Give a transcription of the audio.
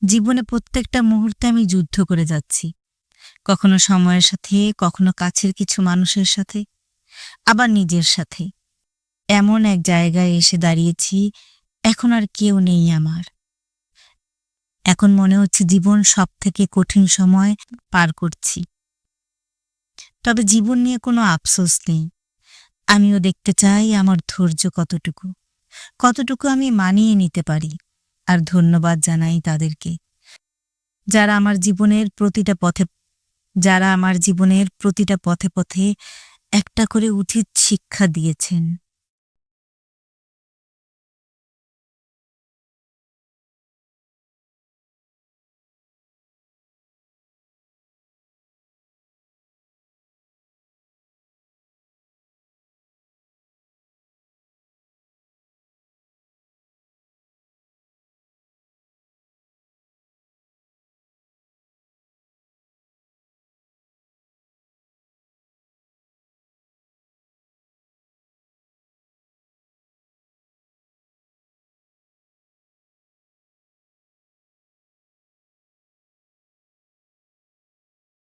জীবনে প্রত্যেকটা মুহূর্তে আমি যুদ্ধ করে যাচ্ছি। কখনো সময়ের সাথে, কখনো কাছের কিছু মানুষের সাথে, আবার নিজের সাথে। এমন এক জায়গায় এসে দাঁড়িয়েছি, এখন আর কেউ নেই আমার। এখন মনে হচ্ছে জীবন সবথেকে কঠিন সময় পার করছি। তবে জীবন নিয়ে কোনো আফসোস নেই। আমিও দেখতে চাই আমার ধৈর্য কতটুকু। কতটুকু আমি মানিয়ে নিতে পারি। আর ধন্যবাদ জানাই তাদেরকে, যারা আমার জীবনের প্রতিটা পথে যারা আমার জীবনের প্রতিটা পথে পথে একটা করে উচিত শিক্ষা দিয়েছেন।